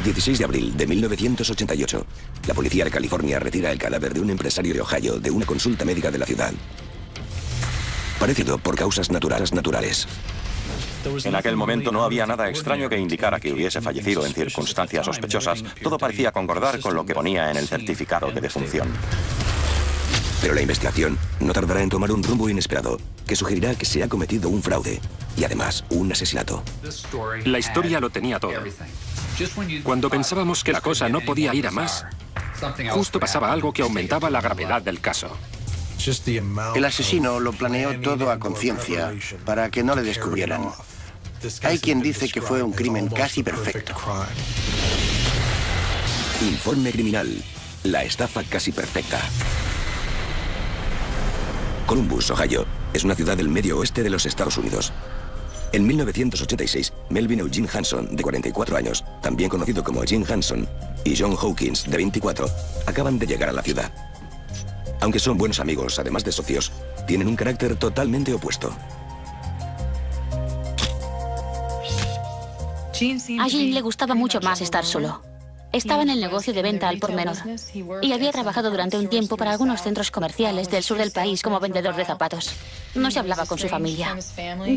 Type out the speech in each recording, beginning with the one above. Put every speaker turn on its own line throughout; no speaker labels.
16 de abril de 1988. La policía de California retira el cadáver de un empresario de Ohio de una consulta médica de la ciudad. Parecido por causas naturales.
En aquel momento no había nada extraño que indicara que hubiese fallecido en circunstancias sospechosas. Todo parecía concordar con lo que ponía en el certificado de defunción.
Pero la investigación no tardará en tomar un rumbo inesperado, que sugerirá que se ha cometido un fraude y además un asesinato.
La historia lo tenía todo. Cuando pensábamos que la cosa no podía ir a más, justo pasaba algo que aumentaba la gravedad del caso.
El asesino lo planeó todo a conciencia para que no le descubrieran. Hay quien dice que fue un crimen casi perfecto.
Informe criminal. La estafa casi perfecta. Columbus, Ohio, es una ciudad del medio oeste de los Estados Unidos. En 1986, Melvin Eugene Hanson, de 44 años, también conocido como Jim Hanson, y John Hawkins, de 24, acaban de llegar a la ciudad. Aunque son buenos amigos, además de socios, tienen un carácter totalmente opuesto.
A Jim le gustaba mucho más estar solo. Estaba en el negocio de venta al por menor y había trabajado durante un tiempo para algunos centros comerciales del sur del país como vendedor de zapatos. No se hablaba con su familia.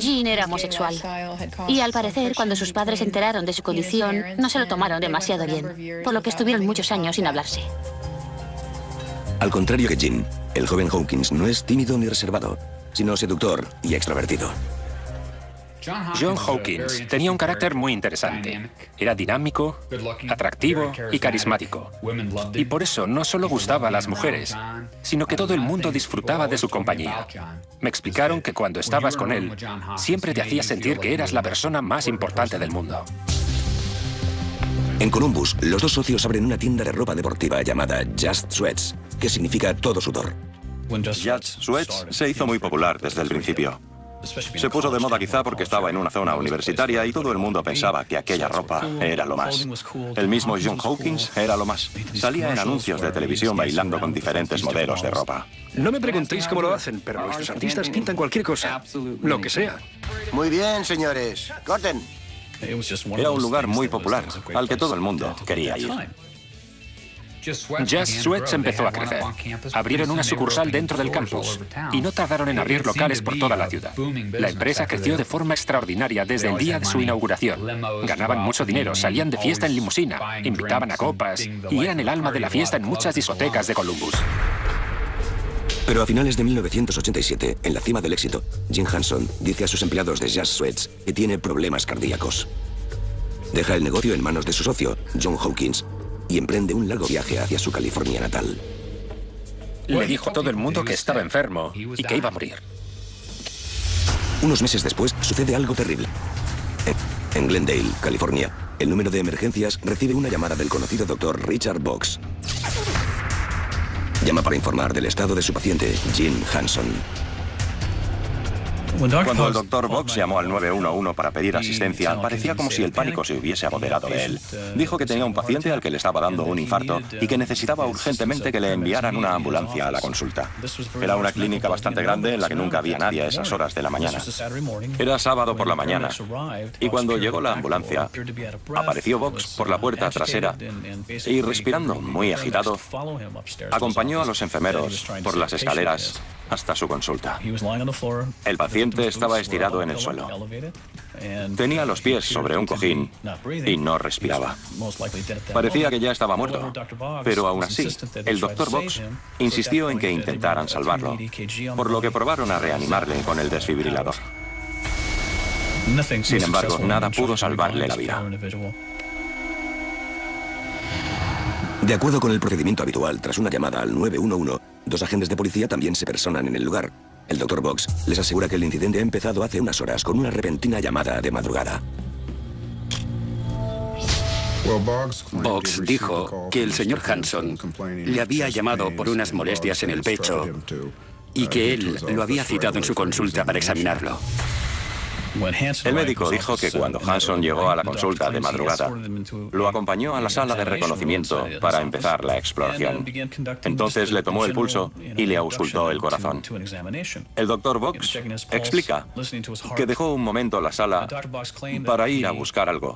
Jim era homosexual y al parecer cuando sus padres se enteraron de su condición no se lo tomaron demasiado bien, por lo que estuvieron muchos años sin hablarse.
Al contrario que Jim, el joven Hawkins no es tímido ni reservado, sino seductor y extrovertido.
John Hawkins tenía un carácter muy interesante. Era dinámico, atractivo y carismático. Y por eso no solo gustaba a las mujeres, sino que todo el mundo disfrutaba de su compañía. Me explicaron que cuando estabas con él, siempre te hacía sentir que eras la persona más importante del mundo.
En Columbus, los dos socios abren una tienda de ropa deportiva llamada Just Sweats, que significa todo sudor.
Just Sweats se hizo muy popular desde el principio. Se puso de moda quizá porque estaba en una zona universitaria y todo el mundo pensaba que aquella ropa era lo más. El mismo John Hawkins era lo más. Salía en anuncios de televisión bailando con diferentes modelos de ropa.
No me preguntéis cómo lo hacen, pero nuestros artistas pintan cualquier cosa, lo que sea.
Muy bien, señores. Corten.
Era un lugar muy popular, al que todo el mundo quería ir.
Just Sweats empezó a crecer. Abrieron una sucursal dentro del campus y no tardaron en abrir locales por toda la ciudad. La empresa creció de forma extraordinaria desde el día de su inauguración. Ganaban mucho dinero, salían de fiesta en limusina, invitaban a copas y eran el alma de la fiesta en muchas discotecas de Columbus.
Pero a finales de 1987, en la cima del éxito, Jim Hanson dice a sus empleados de Just Sweats que tiene problemas cardíacos. Deja el negocio en manos de su socio, John Hawkins, y emprende un largo viaje hacia su California natal.
Le dijo a todo el mundo que estaba enfermo y que iba a morir.
Unos meses después, sucede algo terrible. En Glendale, California, el número de emergencias recibe una llamada del conocido doctor Richard Box. Llama para informar del estado de su paciente, Jim Hanson.
Cuando el doctor Box llamó al 911 para pedir asistencia, parecía como si el pánico se hubiese apoderado de él. Dijo que tenía un paciente al que le estaba dando un infarto y que necesitaba urgentemente que le enviaran una ambulancia a la consulta. Era una clínica bastante grande en la que nunca había nadie a esas horas de la mañana. Era sábado por la mañana y cuando llegó la ambulancia, apareció Box por la puerta trasera y, respirando muy agitado, acompañó a los enfermeros por las escaleras hasta su consulta. El paciente estaba estirado en el suelo. Tenía los pies sobre un cojín y no respiraba. Parecía que ya estaba muerto, pero aún así, el doctor Box insistió en que intentaran salvarlo, por lo que probaron a reanimarle con el desfibrilador. Sin embargo, nada pudo salvarle la vida.
De acuerdo con el procedimiento habitual, tras una llamada al 911, dos agentes de policía también se personan en el lugar. El Dr. Box les asegura que el incidente ha empezado hace unas horas con una repentina llamada de madrugada.
Box dijo que el señor Hanson le había llamado por unas molestias en el pecho y que él lo había citado en su consulta para examinarlo.
El médico dijo que cuando Hanson llegó a la consulta de madrugada, lo acompañó a la sala de reconocimiento para empezar la exploración. Entonces le tomó el pulso y le auscultó el corazón. El Dr. Box explica que dejó un momento la sala para ir a buscar algo.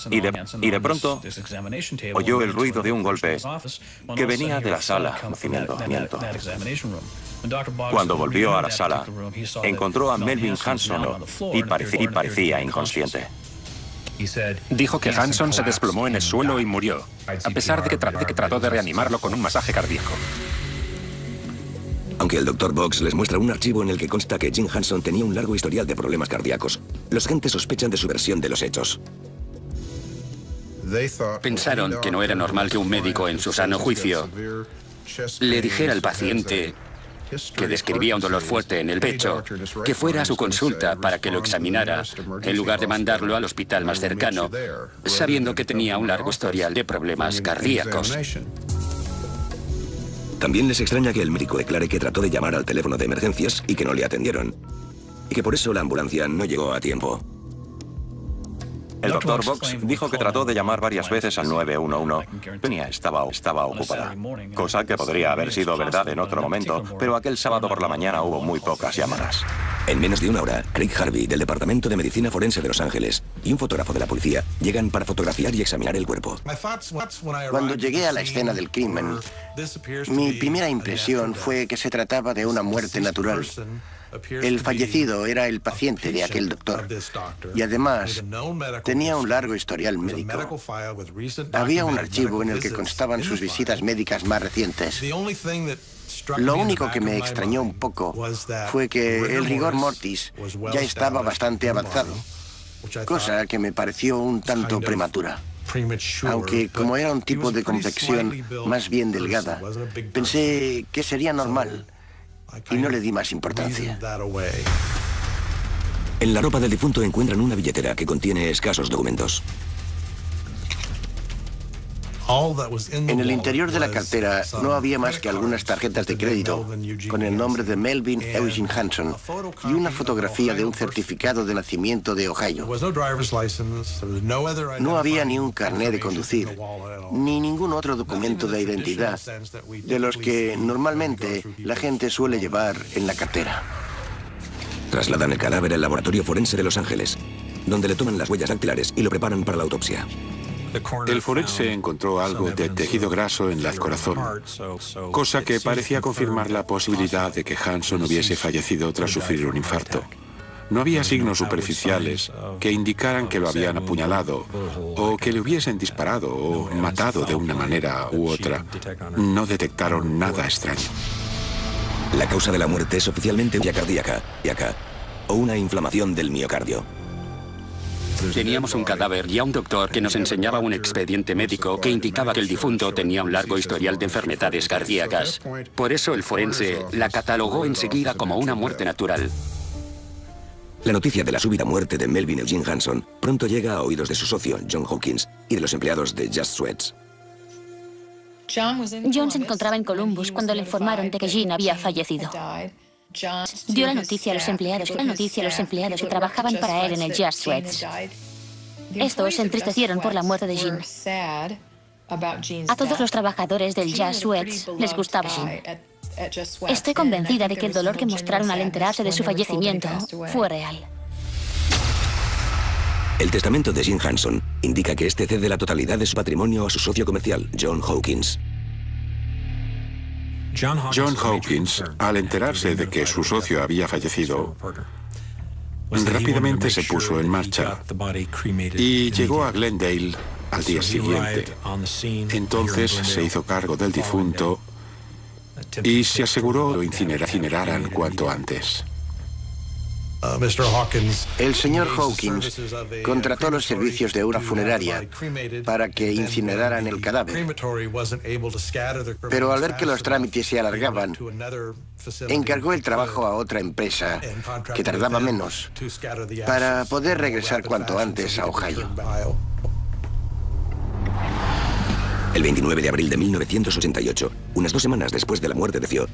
Y de pronto oyó el ruido de un golpe que venía de la sala de conocimiento. Cuando volvió a la sala, encontró a Melvin Hanson y parecía inconsciente.
Dijo que Hanson se desplomó en el suelo y murió, a pesar de que trató de reanimarlo con un masaje cardíaco.
Aunque el Dr. Box les muestra un archivo en el que consta que Jim Hanson tenía un largo historial de problemas cardíacos, los agentes sospechan de su versión de los hechos.
Pensaron que no era normal que un médico en su sano juicio le dijera al paciente que describía un dolor fuerte en el pecho, que fuera a su consulta para que lo examinara, en lugar de mandarlo al hospital más cercano, sabiendo que tenía un largo historial de problemas cardíacos.
También les extraña que el médico declare que trató de llamar al teléfono de emergencias y que no le atendieron, y que por eso la ambulancia no llegó a tiempo.
El Dr. Box dijo que trató de llamar varias veces al 911. Peña estaba ocupada, cosa que podría haber sido verdad en otro momento, pero aquel sábado por la mañana hubo muy pocas llamadas.
En menos de una hora, Craig Harvey, del Departamento de Medicina Forense de Los Ángeles, y un fotógrafo de la policía llegan para fotografiar y examinar el cuerpo.
Cuando llegué a la escena del crimen, mi primera impresión fue que se trataba de una muerte natural. El fallecido era el paciente de aquel doctor y además tenía un largo historial médico. Había un archivo en el que constaban sus visitas médicas más recientes. Lo único que me extrañó un poco fue que el rigor mortis ya estaba bastante avanzado, cosa que me pareció un tanto prematura. Aunque como era un tipo de complexión más bien delgada, pensé que sería normal. Y no le di más importancia.
En la ropa del difunto encuentran una billetera que contiene escasos documentos.
En el interior de la cartera no había más que algunas tarjetas de crédito con el nombre de Melvin Eugene Hanson y una fotografía de un certificado de nacimiento de Ohio. No había ni un carné de conducir, ni ningún otro documento de identidad de los que normalmente la gente suele llevar en la cartera.
Trasladan el cadáver al laboratorio forense de Los Ángeles, donde le toman las huellas dactilares y lo preparan para la autopsia.
El forense encontró algo de tejido graso en el corazón, cosa que parecía confirmar la posibilidad de que Hanson hubiese fallecido tras sufrir un infarto. No había signos superficiales que indicaran que lo habían apuñalado o que le hubiesen disparado o matado de una manera u otra. No detectaron nada extraño.
La causa de la muerte es oficialmente una cardíaca o una inflamación del miocardio.
Teníamos un cadáver y a un doctor que nos enseñaba un expediente médico que indicaba que el difunto tenía un largo historial de enfermedades cardíacas. Por eso el forense la catalogó enseguida como una muerte natural.
La noticia de la súbita muerte de Melvin Eugene Hanson pronto llega a oídos de su socio, John Hawkins, y de los empleados de Just Sweats.
John se encontraba en Columbus cuando le informaron de que Jean había fallecido. Dio la noticia a los empleados que trabajaban para él en el Just Sweats. Estos se entristecieron por la muerte de Jean. A todos los trabajadores del Just Sweats les gustaba Jean. Estoy convencida de que el dolor que mostraron al enterarse de su fallecimiento fue real.
El testamento de Jean Hanson indica que este cede la totalidad de su patrimonio a su socio comercial, John Hawkins.
John Hawkins, al enterarse de que su socio había fallecido, rápidamente se puso en marcha y llegó a Glendale al día siguiente. Entonces se hizo cargo del difunto y se aseguró lo incineraran cuanto antes.
El señor Hawkins contrató los servicios de una funeraria para que incineraran el cadáver. Pero al ver que los trámites se alargaban, encargó el trabajo a otra empresa que tardaba menos para poder regresar cuanto antes a Ohio.
El 29 de abril de 1988, unas 2 semanas después de la muerte de Theo,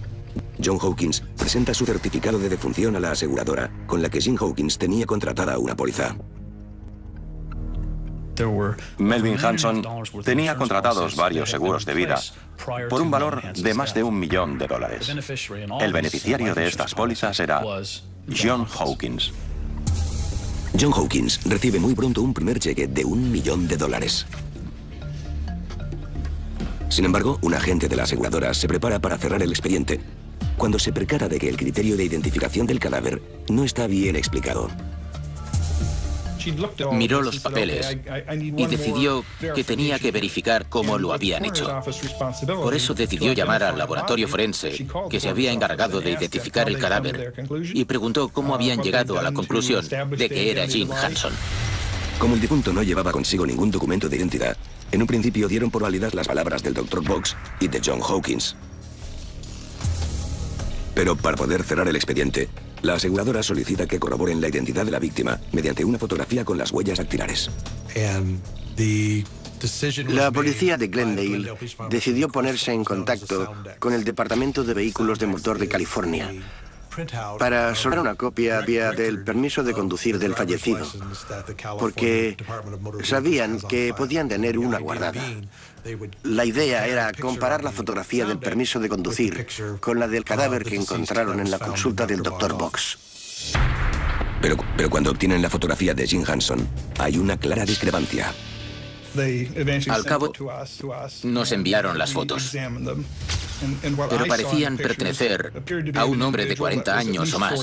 John Hawkins presenta su certificado de defunción a la aseguradora, con la que Jim Hawkins tenía contratada una póliza.
Melvin Hanson tenía contratados varios seguros de vida por un valor de más de $1 millón. El beneficiario de estas pólizas era John Hawkins.
John Hawkins recibe muy pronto un primer cheque de $1 millón. Sin embargo, un agente de la aseguradora se prepara para cerrar el expediente cuando se percata de que el criterio de identificación del cadáver no está bien explicado.
Miró los papeles y decidió que tenía que verificar cómo lo habían hecho. Por eso decidió llamar al laboratorio forense que se había encargado de identificar el cadáver y preguntó cómo habían llegado a la conclusión de que era Jim Hanson.
Como el difunto no llevaba consigo ningún documento de identidad, en un principio dieron por válidas las palabras del Dr. Box y de John Hawkins. Pero para poder cerrar el expediente, la aseguradora solicita que corroboren la identidad de la víctima mediante una fotografía con las huellas dactilares.
La policía de Glendale decidió ponerse en contacto con el Departamento de Vehículos de Motor de California para solicitar una copia del permiso de conducir del fallecido, porque sabían que podían tener una guardada. La idea era comparar la fotografía del permiso de conducir con la del cadáver que encontraron en la consulta del Dr. Box.
Pero cuando obtienen la fotografía de Jim Hanson, hay una clara discrepancia.
Al cabo, nos enviaron las fotos, pero parecían pertenecer a un hombre de 40 años o más,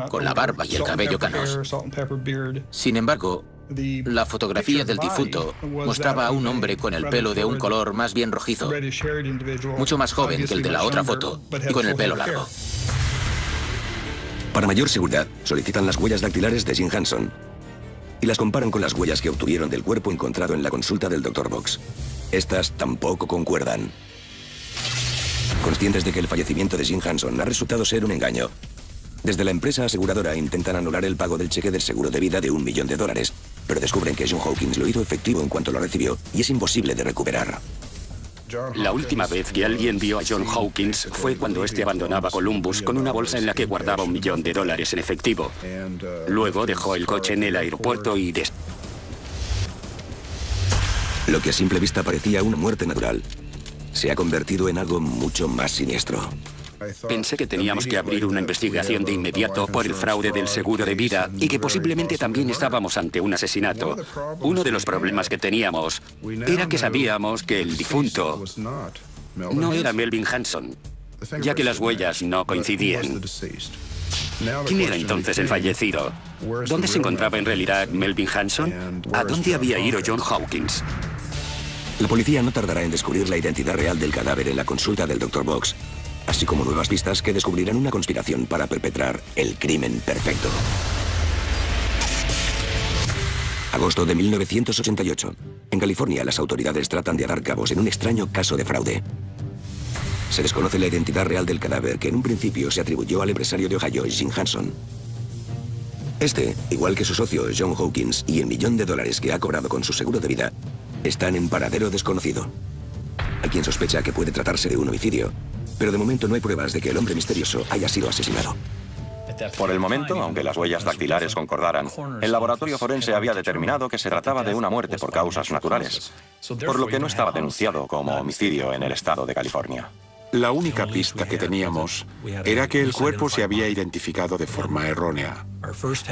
con la barba y el cabello canoso. Sin embargo, la fotografía del difunto mostraba a un hombre con el pelo de un color más bien rojizo, mucho más joven que el de la otra foto y con el pelo largo.
Para mayor seguridad, solicitan las huellas dactilares de Jim Hanson y las comparan con las huellas que obtuvieron del cuerpo encontrado en la consulta del Dr. Box. Estas tampoco concuerdan. Conscientes de que el fallecimiento de Jim Hanson ha resultado ser un engaño, desde la empresa aseguradora intentan anular el pago del cheque del seguro de vida de $1 millón, pero descubren que John Hawkins lo hizo efectivo en cuanto lo recibió y es imposible de recuperar.
La última vez que alguien vio a John Hawkins fue cuando este abandonaba Columbus con una bolsa en la que guardaba $1 millón en efectivo. Luego dejó el coche en el aeropuerto y
Lo que a simple vista parecía una muerte natural, se ha convertido en algo mucho más siniestro.
Pensé que teníamos que abrir una investigación de inmediato por el fraude del seguro de vida y que posiblemente también estábamos ante un asesinato. Uno de los problemas que teníamos era que sabíamos que el difunto no era Melvin Hanson, ya que las huellas no coincidían. ¿Quién era entonces el fallecido? ¿Dónde se encontraba en realidad Melvin Hanson? ¿A dónde había ido John Hawkins?
La policía no tardará en descubrir la identidad real del cadáver en la consulta del Dr. Box, así como nuevas pistas que descubrirán una conspiración para perpetrar el crimen perfecto. Agosto de 1988. En California, las autoridades tratan de atar cabos en un extraño caso de fraude. Se desconoce la identidad real del cadáver que en un principio se atribuyó al empresario de Ohio, Jim Hanson. Este, igual que su socio John Hawkins y el $1 millón que ha cobrado con su seguro de vida, están en paradero desconocido. Hay quien sospecha que puede tratarse de un homicidio, pero de momento no hay pruebas de que el hombre misterioso haya sido asesinado.
Por el momento, aunque las huellas dactilares concordaran, el laboratorio forense había determinado que se trataba de una muerte por causas naturales, por lo que no estaba denunciado como homicidio en el estado de California.
La única pista que teníamos era que el cuerpo se había identificado de forma errónea.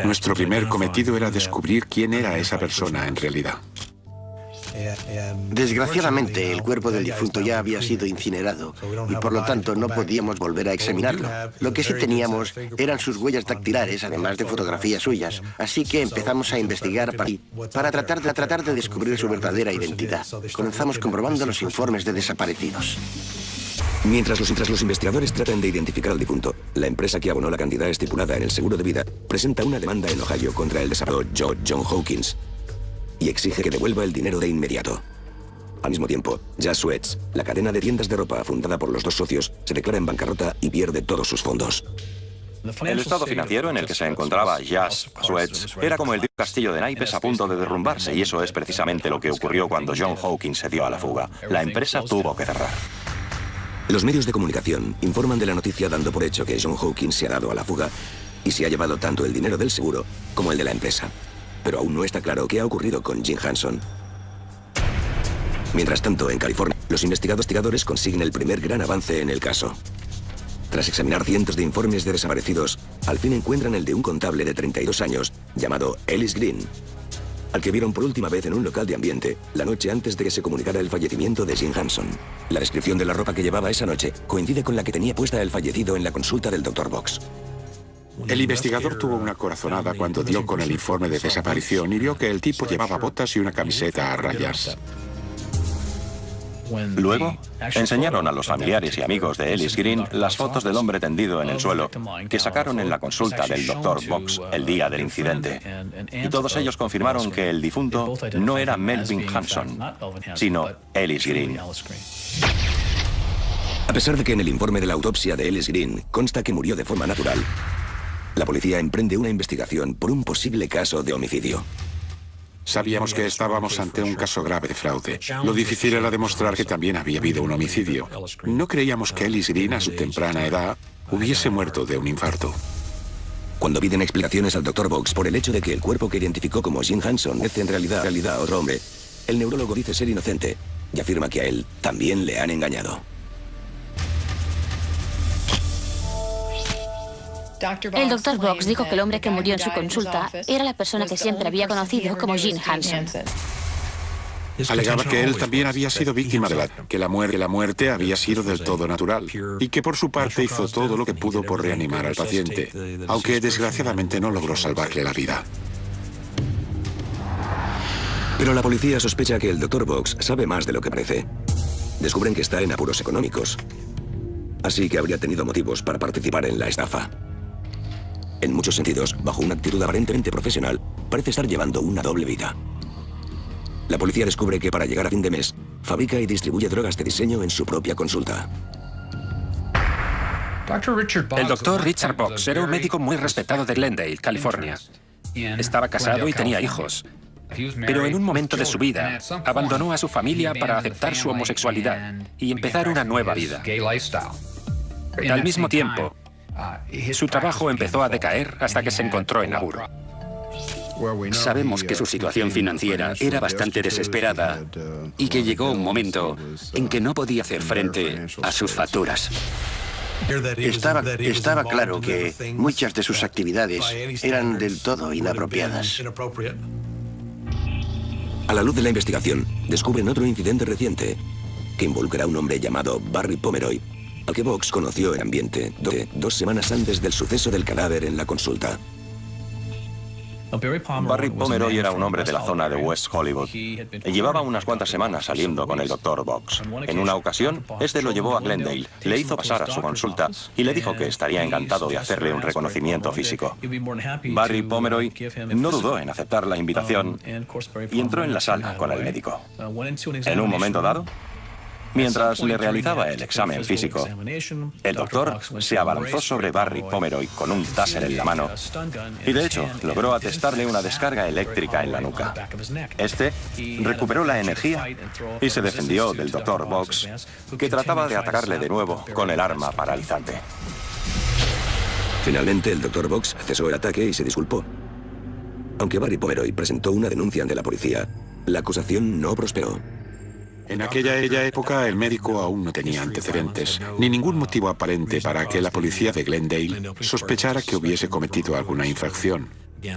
Nuestro primer cometido era descubrir quién era esa persona en realidad.
Desgraciadamente, el cuerpo del difunto ya había sido incinerado y por lo tanto no podíamos volver a examinarlo. Lo que sí teníamos eran sus huellas dactilares, además de fotografías suyas. Así que empezamos a investigar para tratar de descubrir su verdadera identidad. Comenzamos comprobando los informes de desaparecidos.
Mientras los investigadores tratan de identificar al difunto, la empresa que abonó la cantidad estipulada en el seguro de vida presenta una demanda en Ohio contra el desarrollador John Hawkins y exige que devuelva el dinero de inmediato. Al mismo tiempo, Jazz Sweats, la cadena de tiendas de ropa fundada por los dos socios, se declara en bancarrota y pierde todos sus fondos.
El estado financiero en el que se encontraba Jazz Sweats era como el de un castillo de naipes a punto de derrumbarse, y eso es precisamente lo que ocurrió cuando John Hawkins se dio a la fuga. La empresa tuvo que cerrar.
Los medios de comunicación informan de la noticia dando por hecho que John Hawkins se ha dado a la fuga y se ha llevado tanto el dinero del seguro como el de la empresa. Pero aún no está claro qué ha ocurrido con Jim Hanson. Mientras tanto, en California, los investigadores consiguen el primer gran avance en el caso. Tras examinar cientos de informes de desaparecidos, al fin encuentran el de un contable de 32 años llamado Ellis Green, al que vieron por última vez en un local de ambiente la noche antes de que se comunicara el fallecimiento de Jim Hanson. La descripción de la ropa que llevaba esa noche coincide con la que tenía puesta el fallecido en la consulta del Dr. Box.
El investigador tuvo una corazonada cuando dio con el informe de desaparición y vio que el tipo llevaba botas y una camiseta a rayas.
Luego, enseñaron a los familiares y amigos de Ellis Green las fotos del hombre tendido en el suelo que sacaron en la consulta del Dr. Box el día del incidente. Y todos ellos confirmaron que el difunto no era Melvin Hanson, sino Ellis Green.
A pesar de que en el informe de la autopsia de Ellis Green consta que murió de forma natural, la policía emprende una investigación por un posible caso de homicidio.
Sabíamos que estábamos ante un caso grave de fraude. Lo difícil era demostrar que también había habido un homicidio. No creíamos que Ellis Green, a su temprana edad, hubiese muerto de un infarto.
Cuando piden explicaciones al Dr. Box por el hecho de que el cuerpo que identificó como Jim Hanson es en realidad a otro hombre, el neurólogo dice ser inocente y afirma que a él también le han engañado.
El Dr. Box dijo que el hombre que murió en su consulta era la persona que siempre había conocido como Jim Hanson.
Alegaba que él también había sido víctima de la muerte había sido del todo natural y que por su parte hizo todo lo que pudo por reanimar al paciente, aunque desgraciadamente no logró salvarle la vida.
Pero la policía sospecha que el Dr. Box sabe más de lo que parece. Descubren que está en apuros económicos, así que habría tenido motivos para participar en la estafa. En muchos sentidos, bajo una actitud aparentemente profesional, parece estar llevando una doble vida. La policía descubre que para llegar a fin de mes, fabrica y distribuye drogas de diseño en su propia consulta.
El doctor Richard Box era un médico muy respetado de Glendale, California. Estaba casado y tenía hijos. Pero en un momento de su vida, abandonó a su familia para aceptar su homosexualidad y empezar una nueva vida. Al mismo tiempo, su trabajo empezó a decaer hasta que se encontró en apuro.
Sabemos que su situación financiera era bastante desesperada y que llegó un momento en que no podía hacer frente a sus facturas.
Estaba claro que muchas de sus actividades eran del todo inapropiadas.
A la luz de la investigación, descubren otro incidente reciente que involucra a un hombre llamado Barry Pomeroy, al que Box conoció en ambiente 2 semanas antes del suceso del cadáver en la consulta.
Barry Pomeroy era un hombre de la zona de West Hollywood y llevaba unas cuantas semanas saliendo con el Dr. Box. En una ocasión, este lo llevó a Glendale, le hizo pasar a su consulta y le dijo que estaría encantado de hacerle un reconocimiento físico. Barry Pomeroy no dudó en aceptar la invitación y entró en la sala con el médico. En un momento dado, mientras le realizaba el examen físico, el doctor se abalanzó sobre Barry Pomeroy con un taser en la mano y, de hecho, logró atestarle una descarga eléctrica en la nuca. Este recuperó la energía y se defendió del Dr. Box, que trataba de atacarle de nuevo con el arma paralizante.
Finalmente, el Dr. Box cesó el ataque y se disculpó. Aunque Barry Pomeroy presentó una denuncia ante la policía, la acusación no prosperó.
En aquella época, el médico aún no tenía antecedentes, ni ningún motivo aparente para que la policía de Glendale sospechara que hubiese cometido alguna infracción.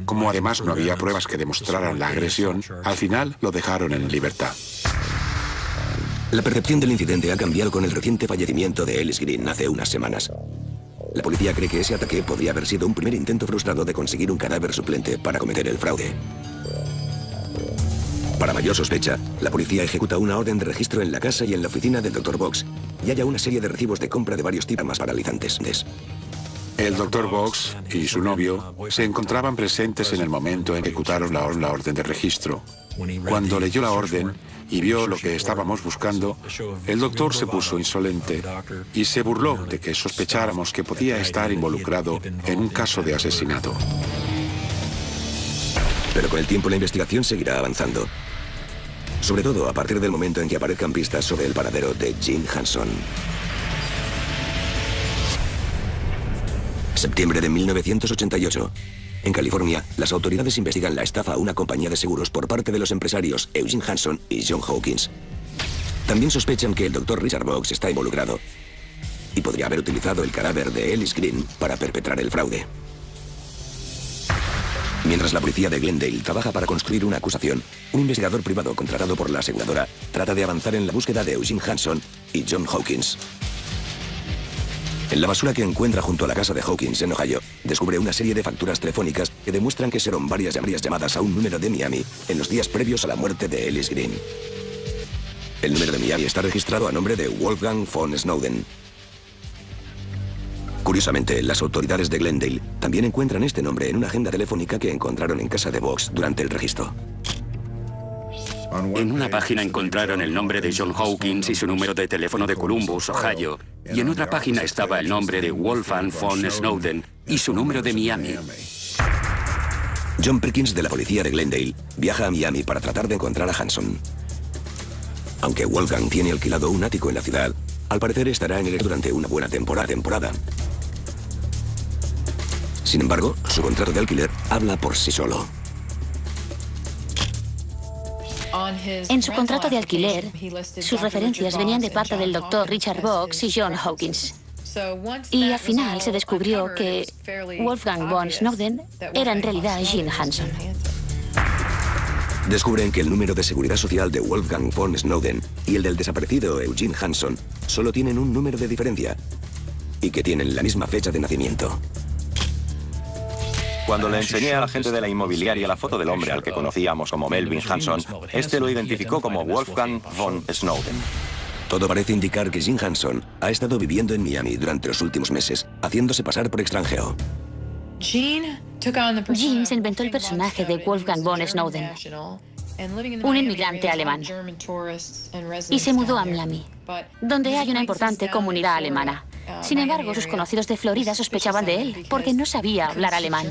Como además no había pruebas que demostraran la agresión, al final lo dejaron en libertad.
La percepción del incidente ha cambiado con el reciente fallecimiento de Ellis Green hace unas semanas. La policía cree que ese ataque podría haber sido un primer intento frustrado de conseguir un cadáver suplente para cometer el fraude. Para mayor sospecha, la policía ejecuta una orden de registro en la casa y en la oficina del Dr. Box y halla una serie de recibos de compra de varios tipos más paralizantes.
El Dr. Box y su novio se encontraban presentes en el momento en que ejecutaron la orden de registro. Cuando leyó la orden y vio lo que estábamos buscando, el doctor se puso insolente y se burló de que sospecháramos que podía estar involucrado en un caso de asesinato.
Pero con el tiempo la investigación seguirá avanzando. Sobre todo a partir del momento en que aparezcan pistas sobre el paradero de Jim Hanson. Septiembre de 1988. En California, las autoridades investigan la estafa a una compañía de seguros por parte de los empresarios Eugene Hanson y John Hawkins. También sospechan que el Dr. Richard Box está involucrado y podría haber utilizado el cadáver de Ellis Green para perpetrar el fraude. Mientras la policía de Glendale trabaja para construir una acusación, un investigador privado contratado por la aseguradora trata de avanzar en la búsqueda de Eugene Hanson y John Hawkins. En la basura que encuentra junto a la casa de Hawkins en Ohio, descubre una serie de facturas telefónicas que demuestran que fueron varias llamadas a un número de Miami en los días previos a la muerte de Ellis Green. El número de Miami está registrado a nombre de Wolfgang von Snowden. Curiosamente, las autoridades de Glendale también encuentran este nombre en una agenda telefónica que encontraron en casa de Box durante el registro.
En una página encontraron el nombre de John Hawkins y su número de teléfono de Columbus, Ohio. Y en otra página estaba el nombre de Wolfgang von Snowden y su número de Miami.
John Perkins, de la policía de Glendale, viaja a Miami para tratar de encontrar a Hanson. Aunque Wolfgang tiene alquilado un ático en la ciudad, al parecer estará en el durante una buena temporada. Sin embargo, su contrato de alquiler habla por sí solo.
En su contrato de alquiler, sus referencias venían de parte del Dr. Richard Box y John Hawkins. Y al final se descubrió que Wolfgang von Snowden era en realidad Gene Hanson.
Descubren que el número de seguridad social de Wolfgang von Snowden y el del desaparecido Eugene Hanson solo tienen un número de diferencia y que tienen la misma fecha de nacimiento.
Cuando le enseñé a la gente de la inmobiliaria la foto del hombre al que conocíamos como Melvin Hanson, este lo identificó como Wolfgang von Snowden.
Todo parece indicar que Gene Hanson ha estado viviendo en Miami durante los últimos meses, haciéndose pasar por extranjero.
Gene se inventó el personaje de Wolfgang von Snowden, un inmigrante alemán, y se mudó a Miami, donde hay una importante comunidad alemana. Sin embargo, sus conocidos de Florida sospechaban de él, porque no sabía hablar alemán.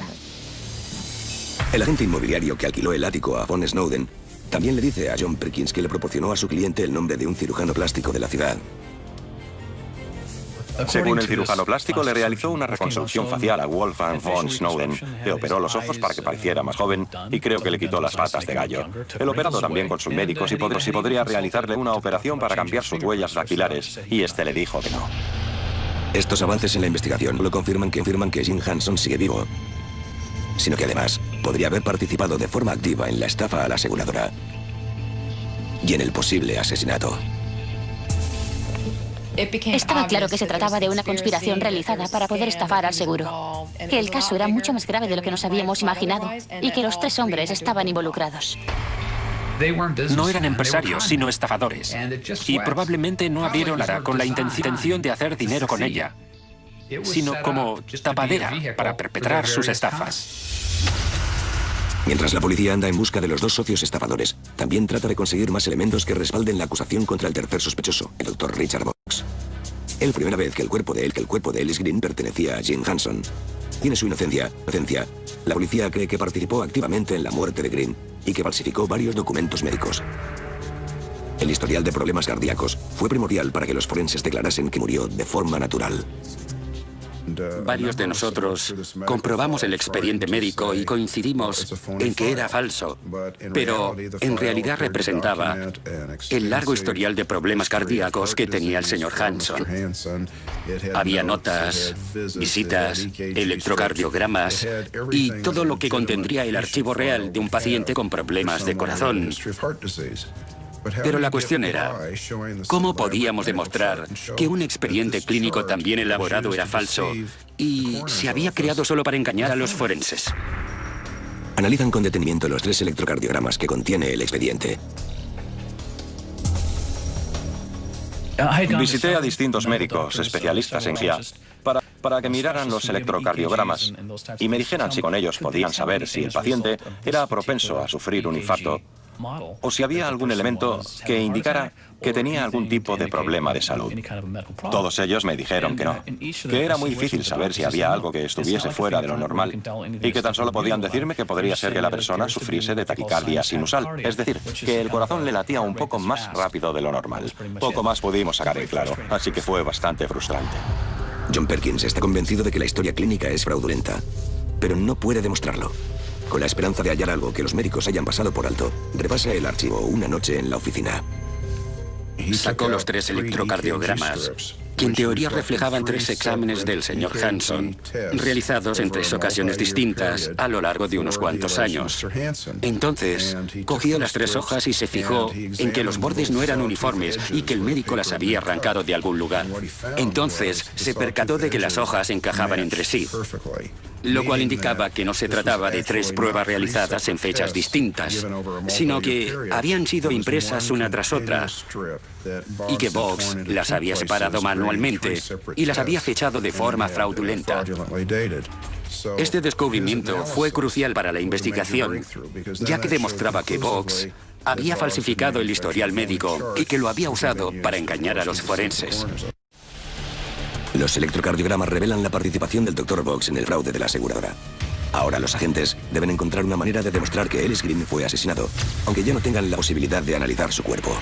El agente inmobiliario que alquiló el ático a von Snowden también le dice a John Perkins que le proporcionó a su cliente el nombre de un cirujano plástico de la ciudad.
Según el cirujano plástico, le realizó una reconstrucción facial a Wolfgang von Snowden. Le operó los ojos para que pareciera más joven y creo que le quitó las patas de gallo. El operado también con sus médicos y podría realizarle una operación para cambiar sus huellas dactilares, y este le dijo que no.
Estos avances en la investigación lo confirman que Gene Hanson sigue vivo, sino que además podría haber participado de forma activa en la estafa a la aseguradora y en el posible asesinato.
Estaba claro que se trataba de una conspiración realizada para poder estafar al seguro, que el caso era mucho más grave de lo que nos habíamos imaginado y que los tres hombres estaban involucrados.
No eran empresarios, sino estafadores. Y probablemente no abrieron Lara con la intención de hacer dinero con ella, sino como tapadera para perpetrar sus estafas.
Mientras la policía anda en busca de los dos socios estafadores, también trata de conseguir más elementos que respalden la acusación contra el tercer sospechoso, el Dr. Richard Box. Es la primera vez que el cuerpo de Ellis Green pertenecía a Gene Hanson. Tiene su inocencia. La policía cree que participó activamente en la muerte de Green y que falsificó varios documentos médicos. El historial de problemas cardíacos fue primordial para que los forenses declarasen que murió de forma natural.
Varios de nosotros comprobamos el expediente médico y coincidimos en que era falso, pero en realidad representaba el largo historial de problemas cardíacos que tenía el señor Hanson. Había notas, visitas, electrocardiogramas y todo lo que contendría el archivo real de un paciente con problemas de corazón. Pero la cuestión era, ¿cómo podíamos demostrar que un expediente clínico tan bien elaborado era falso y se había creado solo para engañar a los forenses?
Analizan con detenimiento los 3 electrocardiogramas que contiene el expediente.
Visité a distintos médicos especialistas en GIA para que miraran los electrocardiogramas y me dijeran si con ellos podían saber si el paciente era propenso a sufrir un infarto o si había algún elemento que indicara que tenía algún tipo de problema de salud. Todos ellos me dijeron que no, que era muy difícil saber si había algo que estuviese fuera de lo normal y que tan solo podían decirme que podría ser que la persona sufriese de taquicardia sinusal, es decir, que el corazón le latía un poco más rápido de lo normal. Poco más pudimos sacar en claro, así que fue bastante frustrante.
John Perkins está convencido de que la historia clínica es fraudulenta, pero no puede demostrarlo. Con la esperanza de hallar algo que los médicos hayan pasado por alto, repasa el archivo una noche en la oficina.
Sacó los 3 electrocardiogramas, que en teoría reflejaban 3 exámenes del señor Hanson, realizados en 3 ocasiones distintas a lo largo de unos cuantos años. Entonces, cogió las 3 hojas y se fijó en que los bordes no eran uniformes y que el médico las había arrancado de algún lugar. Entonces, se percató de que las hojas encajaban entre sí, lo cual indicaba que no se trataba de 3 pruebas realizadas en fechas distintas, sino que habían sido impresas una tras otra y que Box las había separado manualmente y las había fechado de forma fraudulenta. Este descubrimiento fue crucial para la investigación, ya que demostraba que Box había falsificado el historial médico y que lo había usado para engañar a los forenses.
Los electrocardiogramas revelan la participación del Dr. Box en el fraude de la aseguradora. Ahora los agentes deben encontrar una manera de demostrar que Ellis Green fue asesinado, aunque ya no tengan la posibilidad de analizar su cuerpo.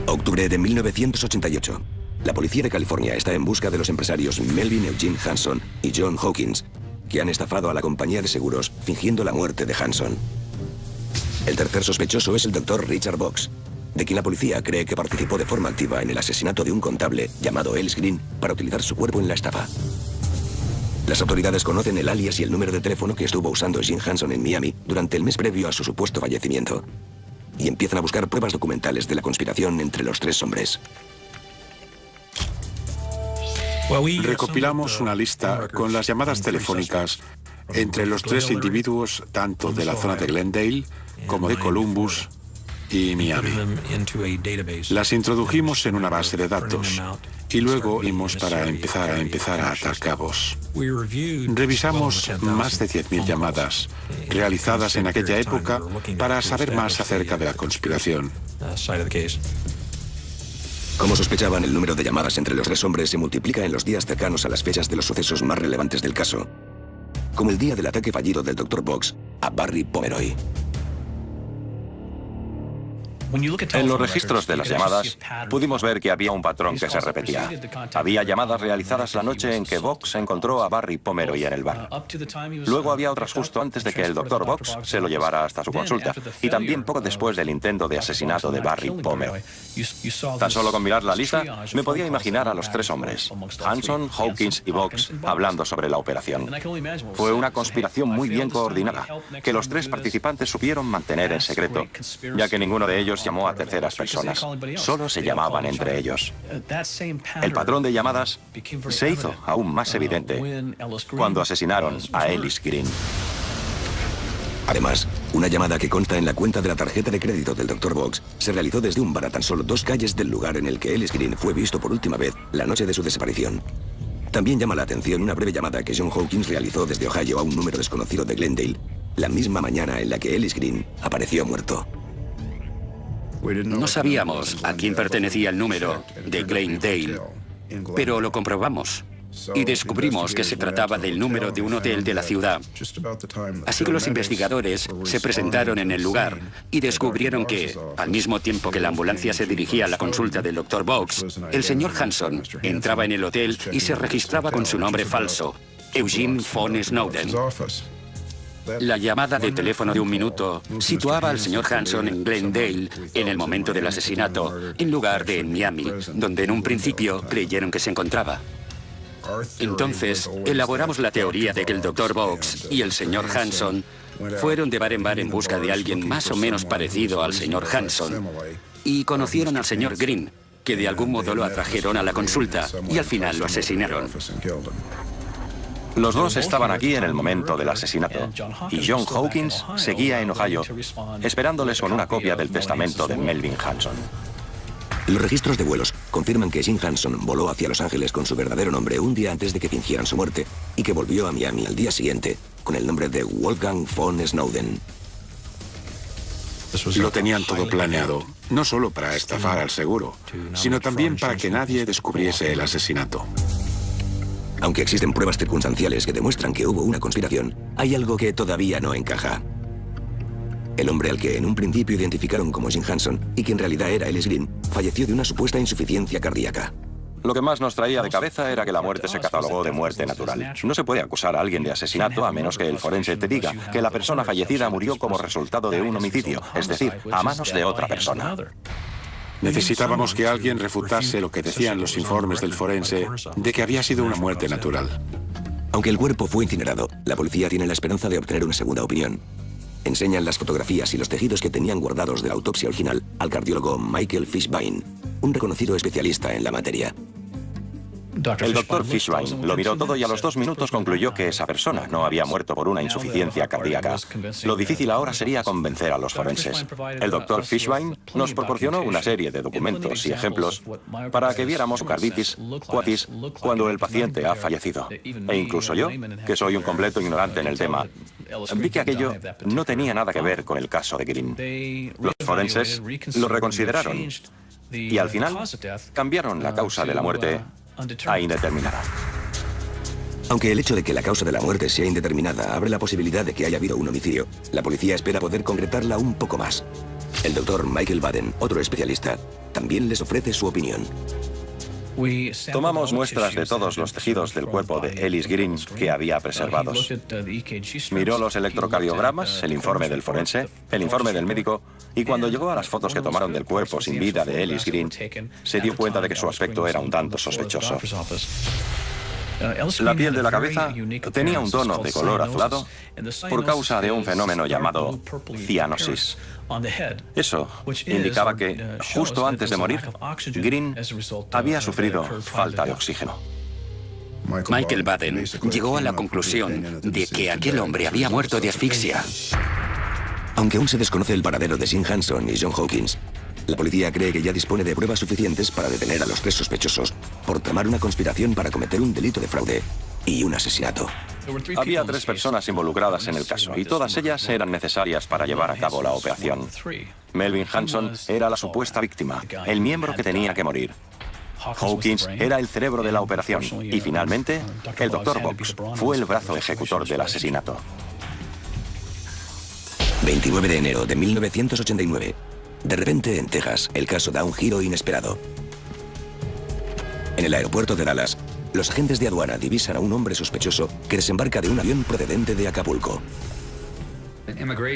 Octubre de 1988. La policía de California está en busca de los empresarios Melvin Eugene Hanson y John Hawkins, que han estafado a la compañía de seguros fingiendo la muerte de Hanson. El tercer sospechoso es el Dr. Richard Box, de quien la policía cree que participó de forma activa en el asesinato de un contable llamado Ellis Green para utilizar su cuerpo en la estafa. Las autoridades conocen el alias y el número de teléfono que estuvo usando Jim Hanson en Miami durante el mes previo a su supuesto fallecimiento, y empiezan a buscar pruebas documentales de la conspiración entre los 3 hombres.
Recopilamos una lista con las llamadas telefónicas entre los 3 individuos, tanto de la zona de Glendale como de Columbus y Miami. Las introdujimos en una base de datos y luego vimos para empezar a atar cabos. Revisamos más de 10.000 llamadas realizadas en aquella época para saber más acerca de la conspiración.
Como sospechaban, el número de llamadas entre los 3 hombres se multiplica en los días cercanos a las fechas de los sucesos más relevantes del caso, como el día del ataque fallido del Dr. Box a Barry Pomeroy.
En los registros de las llamadas, pudimos ver que había un patrón que se repetía. Había llamadas realizadas la noche en que Box encontró a Barry Pomeroy en el bar. Luego había otras justo antes de que el Dr. Box se lo llevara hasta su consulta, y también poco después del intento de asesinato de Barry Pomeroy. Tan solo con mirar la lista, me podía imaginar a los 3 hombres, Hanson, Hawkins y Box, hablando sobre la operación. Fue una conspiración muy bien coordinada, que los 3 participantes supieron mantener en secreto, ya que ninguno de ellos llamó a terceras personas. Solo se llamaban entre ellos. El patrón de llamadas se hizo aún más evidente cuando asesinaron a Ellis Green.
Además, una llamada que consta en la cuenta de la tarjeta de crédito del Dr. Box se realizó desde un bar a tan solo 2 calles del lugar en el que Ellis Green fue visto por última vez la noche de su desaparición. También llama la atención una breve llamada que John Hawkins realizó desde Ohio a un número desconocido de Glendale, la misma mañana en la que Ellis Green apareció muerto.
No sabíamos a quién pertenecía el número de Glendale, pero lo comprobamos y descubrimos que se trataba del número de un hotel de la ciudad. Así que los investigadores se presentaron en el lugar y descubrieron que, al mismo tiempo que la ambulancia se dirigía a la consulta del Dr. Box, el señor Hanson entraba en el hotel y se registraba con su nombre falso, Eugene von Snowden. La llamada de teléfono de 1 minuto situaba al señor Hanson en Glendale en el momento del asesinato, en lugar de en Miami, donde en un principio creyeron que se encontraba. Entonces, elaboramos la teoría de que el Dr. Box y el señor Hanson fueron de bar en bar en busca de alguien más o menos parecido al señor Hanson y conocieron al señor Green, que de algún modo lo atrajeron a la consulta y al final lo asesinaron.
Los 2 estaban aquí en el momento del asesinato, y John Hawkins seguía en Ohio, esperándoles con una copia del testamento de Melvin Hanson.
Los registros de vuelos confirman que Jim Hanson voló hacia Los Ángeles con su verdadero nombre un día antes de que fingieran su muerte y que volvió a Miami al día siguiente con el nombre de Wolfgang von Snowden.
Lo tenían todo planeado, no solo para estafar al seguro, sino también para que nadie descubriese el asesinato.
Aunque existen pruebas circunstanciales que demuestran que hubo una conspiración, hay algo que todavía no encaja. El hombre al que en un principio identificaron como Jim Hanson y que en realidad era Ellis Green, falleció de una supuesta insuficiencia cardíaca.
Lo que más nos traía de cabeza era que la muerte se catalogó de muerte natural. No se puede acusar a alguien de asesinato a menos que el forense te diga que la persona fallecida murió como resultado de un homicidio, es decir, a manos de otra persona.
Necesitábamos que alguien refutase lo que decían los informes del forense de que había sido una muerte natural.
Aunque el cuerpo fue incinerado, la policía tiene la esperanza de obtener una segunda opinión. Enseñan las fotografías y los tejidos que tenían guardados de la autopsia original al cardiólogo Michael Fishbein, un reconocido especialista en la materia.
El doctor Fishbein lo miró todo y a los 2 minutos concluyó que esa persona no había muerto por una insuficiencia cardíaca. Lo difícil ahora sería convencer a los forenses. El doctor Fishbein nos proporcionó una serie de documentos y ejemplos para que viéramos carditis, coatis, cuando el paciente ha fallecido. E incluso yo, que soy un completo ignorante en el tema, vi que aquello no tenía nada que ver con el caso de Green. Los forenses lo reconsideraron y al final cambiaron la causa de la muerte a indeterminada.
Aunque el hecho de que la causa de la muerte sea indeterminada abre la posibilidad de que haya habido un homicidio, la policía espera poder concretarla un poco más. El doctor Michael Baden, otro especialista, también les ofrece su opinión.
Tomamos muestras de todos los tejidos del cuerpo de Ellis Green que había preservados. Miró los electrocardiogramas, el informe del forense, el informe del médico, y cuando llegó a las fotos que tomaron del cuerpo sin vida de Ellis Green, se dio cuenta de que su aspecto era un tanto sospechoso. La piel de la cabeza tenía un tono de color azulado por causa de un fenómeno llamado cianosis. Eso indicaba que, justo antes de morir, Green había sufrido falta de oxígeno.
Michael Baden llegó a la conclusión de que aquel hombre había muerto de asfixia.
Aunque aún se desconoce el paradero de Jim Hanson y John Hawkins, la policía cree que ya dispone de pruebas suficientes para detener a los 3 sospechosos por tramar una conspiración para cometer un delito de fraude y un asesinato.
Había 3 personas involucradas en el caso y todas ellas eran necesarias para llevar a cabo la operación. Melvin Hanson era la supuesta víctima, el miembro que tenía que morir. Hawkins era el cerebro de la operación y finalmente el Dr. Box fue el brazo ejecutor del asesinato.
29 de enero de 1989. De repente, en Texas, el caso da un giro inesperado. En el aeropuerto de Dallas, los agentes de aduana divisan a un hombre sospechoso que desembarca de un avión procedente de Acapulco.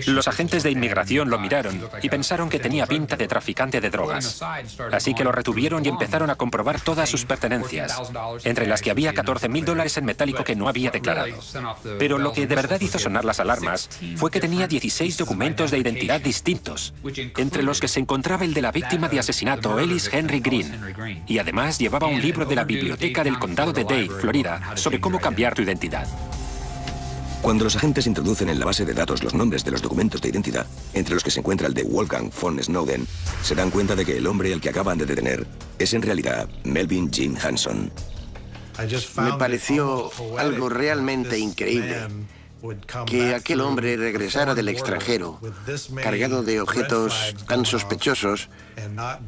Los agentes de inmigración lo miraron y pensaron que tenía pinta de traficante de drogas. Así que lo retuvieron y empezaron a comprobar todas sus pertenencias, entre las que había $14,000 en metálico que no había declarado. Pero lo que de verdad hizo sonar las alarmas fue que tenía 16 documentos de identidad distintos, entre los que se encontraba el de la víctima de asesinato, Ellis Henry Green, y además llevaba un libro de la biblioteca del condado de Dade, Florida, sobre cómo cambiar tu identidad.
Cuando los agentes introducen en la base de datos los nombres de los documentos de identidad, entre los que se encuentra el de Wolfgang von Snowden, se dan cuenta de que el hombre al que acaban de detener es en realidad Melvin Jim Hanson.
Me pareció algo realmente increíble que aquel hombre regresara del extranjero cargado de objetos tan sospechosos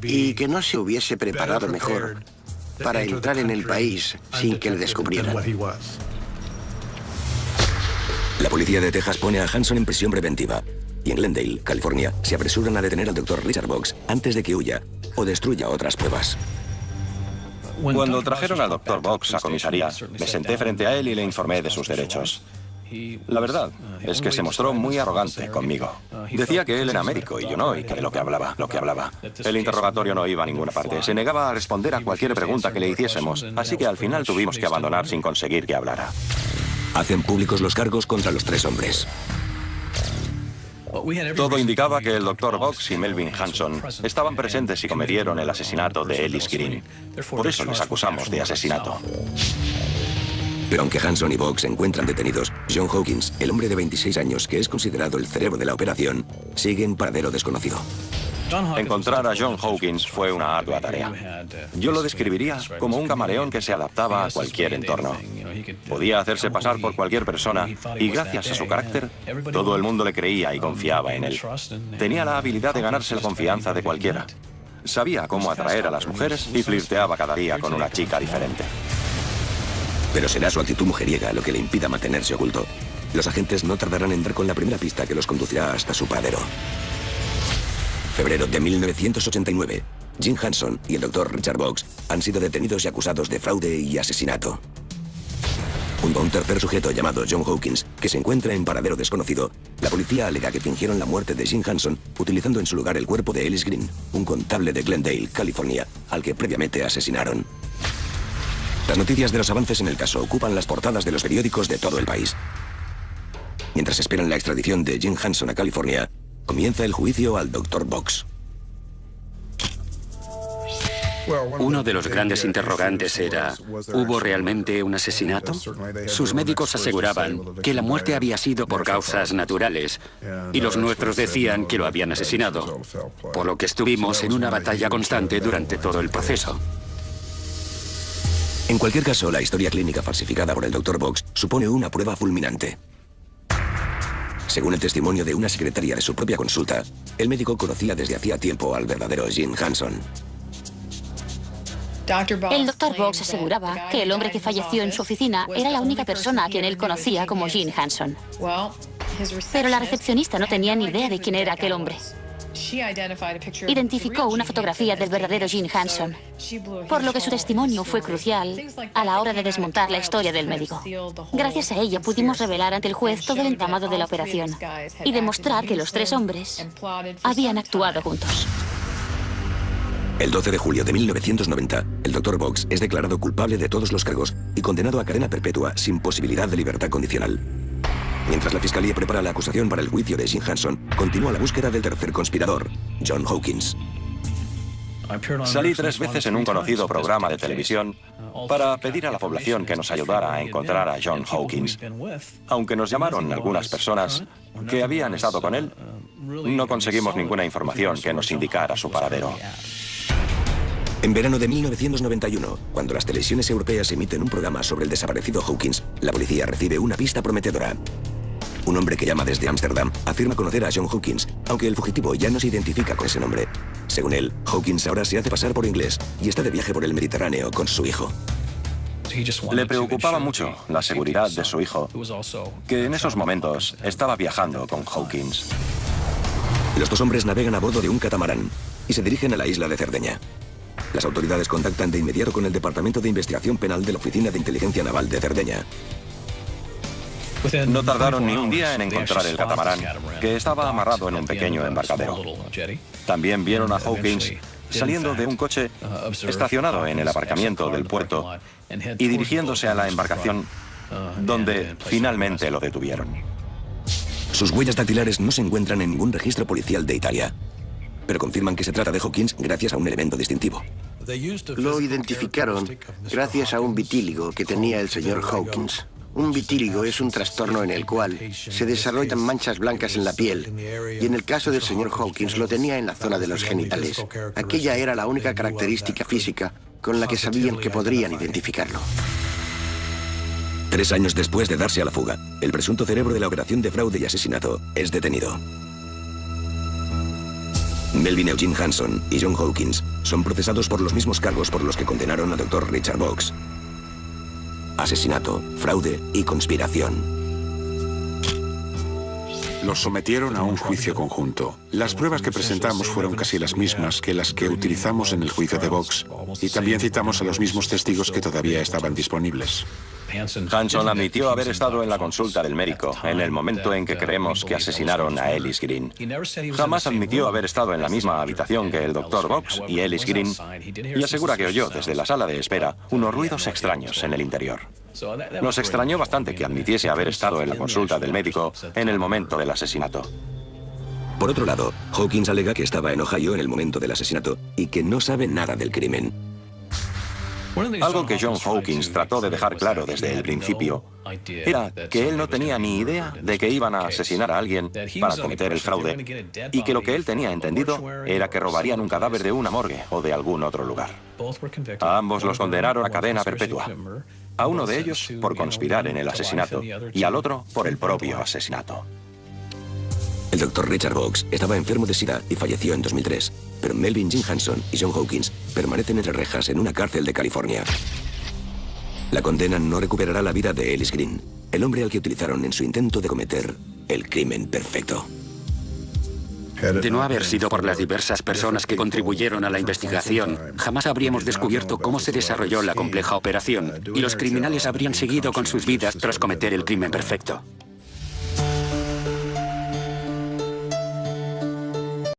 y que no se hubiese preparado mejor para entrar en el país sin que le descubrieran.
La policía de Texas pone a Hanson en prisión preventiva y en Glendale, California, se apresuran a detener al Dr. Richard Box antes de que huya o destruya otras pruebas.
Cuando trajeron al Dr. Box a comisaría, me senté frente a él y le informé de sus derechos. La verdad es que se mostró muy arrogante conmigo. Decía que él era médico y yo no, y que de lo que hablaba. El interrogatorio no iba a ninguna parte. Se negaba a responder a cualquier pregunta que le hiciésemos, así que al final tuvimos que abandonar sin conseguir que hablara.
Hacen públicos los cargos contra los 3 hombres.
Todo indicaba que el Dr. Box y Melvin Hanson estaban presentes y cometieron el asesinato de Ellis Green. Por eso les acusamos de asesinato.
Pero aunque Hanson y Box se encuentran detenidos, John Hawkins, el hombre de 26 años que es considerado el cerebro de la operación, sigue en paradero desconocido.
Encontrar a John Hawkins fue una ardua tarea. Yo lo describiría como un camaleón que se adaptaba a cualquier entorno. Podía hacerse pasar por cualquier persona y gracias a su carácter, todo el mundo le creía y confiaba en él. Tenía la habilidad de ganarse la confianza de cualquiera. Sabía cómo atraer a las mujeres y flirteaba cada día con una chica diferente.
Pero será su actitud mujeriega lo que le impida mantenerse oculto. Los agentes no tardarán en dar con la primera pista que los conducirá hasta su paradero. Febrero de 1989. Jim Hanson y el Dr. Richard Box han sido detenidos y acusados de fraude y asesinato. Junto a un tercer sujeto llamado John Hawkins, que se encuentra en paradero desconocido, la policía alega que fingieron la muerte de Jim Hanson utilizando en su lugar el cuerpo de Ellis Green, un contable de Glendale, California, al que previamente asesinaron. Las noticias de los avances en el caso ocupan las portadas de los periódicos de todo el país. Mientras esperan la extradición de Jim Hanson a California, comienza el juicio al Dr. Box.
Uno de los grandes interrogantes era, ¿hubo realmente un asesinato? Sus médicos aseguraban que la muerte había sido por causas naturales y los nuestros decían que lo habían asesinado, por lo que estuvimos en una batalla constante durante todo el proceso.
En cualquier caso, la historia clínica falsificada por el Dr. Box supone una prueba fulminante. Según el testimonio de una secretaria de su propia consulta, el médico conocía desde hacía tiempo al verdadero Jim Hanson.
El Dr. Box aseguraba que el hombre que falleció en su oficina era la única persona a quien él conocía como Jim Hanson. Pero la recepcionista no tenía ni idea de quién era aquel hombre. Identificó una fotografía del verdadero Jim Hanson, por lo que su testimonio fue crucial a la hora de desmontar la historia del médico. Gracias a ella pudimos revelar ante el juez todo el entramado de la operación y demostrar que los tres hombres habían actuado juntos.
El 12 de julio de 1990, el Dr. Box es declarado culpable de todos los cargos y condenado a cadena perpetua sin posibilidad de libertad condicional. Mientras la fiscalía prepara la acusación para el juicio de Jim Hanson, continúa la búsqueda del tercer conspirador, John Hawkins.
Salí 3 veces en un conocido programa de televisión para pedir a la población que nos ayudara a encontrar a John Hawkins. Aunque nos llamaron algunas personas que habían estado con él, no conseguimos ninguna información que nos indicara su paradero.
En verano de 1991, cuando las televisiones europeas emiten un programa sobre el desaparecido Hawkins, la policía recibe una pista prometedora. Un hombre que llama desde Ámsterdam afirma conocer a John Hawkins, aunque el fugitivo ya no se identifica con ese nombre. Según él, Hawkins ahora se hace pasar por inglés y está de viaje por el Mediterráneo con su hijo.
Le preocupaba mucho la seguridad de su hijo, que en esos momentos estaba viajando con Hawkins.
Los dos hombres navegan a bordo de un catamarán y se dirigen a la isla de Cerdeña. Las autoridades contactan de inmediato con el Departamento de Investigación Penal de la Oficina de Inteligencia Naval de Cerdeña.
No tardaron ni un día en encontrar el catamarán, que estaba amarrado en un pequeño embarcadero. También vieron a Hawkins saliendo de un coche estacionado en el aparcamiento del puerto y dirigiéndose a la embarcación, donde finalmente lo detuvieron.
Sus huellas dactilares no se encuentran en ningún registro policial de Italia, pero confirman que se trata de Hawkins gracias a un elemento distintivo.
Lo identificaron gracias a un vitíligo que tenía el señor Hawkins. Un vitíligo es un trastorno en el cual se desarrollan manchas blancas en la piel, y en el caso del señor Hawkins lo tenía en la zona de los genitales. Aquella era la única característica física con la que sabían que podrían identificarlo.
3 años después de darse a la fuga, el presunto cerebro de la operación de fraude y asesinato es detenido. Melvin Eugene Hanson y John Hawkins son procesados por los mismos cargos por los que condenaron al Dr. Richard Box: asesinato, fraude y conspiración.
Los sometieron a un juicio conjunto. Las pruebas que presentamos fueron casi las mismas que las que utilizamos en el juicio de Box, y también citamos a los mismos testigos que todavía estaban disponibles.
Hanson admitió haber estado en la consulta del médico en el momento en que creemos que asesinaron a Ellis Green. Jamás admitió haber estado en la misma habitación que el Dr. Box y Ellis Green, y asegura que oyó desde la sala de espera unos ruidos extraños en el interior. Nos extrañó bastante que admitiese haber estado en la consulta del médico en el momento del asesinato.
Por otro lado, Hawkins alega que estaba en Ohio en el momento del asesinato y que no sabe nada del crimen.
Algo que John Hawkins trató de dejar claro desde el principio era que él no tenía ni idea de que iban a asesinar a alguien para cometer el fraude, y que lo que él tenía entendido era que robarían un cadáver de una morgue o de algún otro lugar. A ambos los condenaron a cadena perpetua. A uno de ellos por conspirar en el asesinato y al otro por el propio asesinato.
El Dr. Richard Box estaba enfermo de SIDA y falleció en 2003, pero Melvin Jim Hanson y John Hawkins permanecen entre rejas en una cárcel de California. La condena no recuperará la vida de Ellis Green, el hombre al que utilizaron en su intento de cometer el crimen perfecto.
De no haber sido por las diversas personas que contribuyeron a la investigación, jamás habríamos descubierto cómo se desarrolló la compleja operación y los criminales habrían seguido con sus vidas tras cometer el crimen perfecto.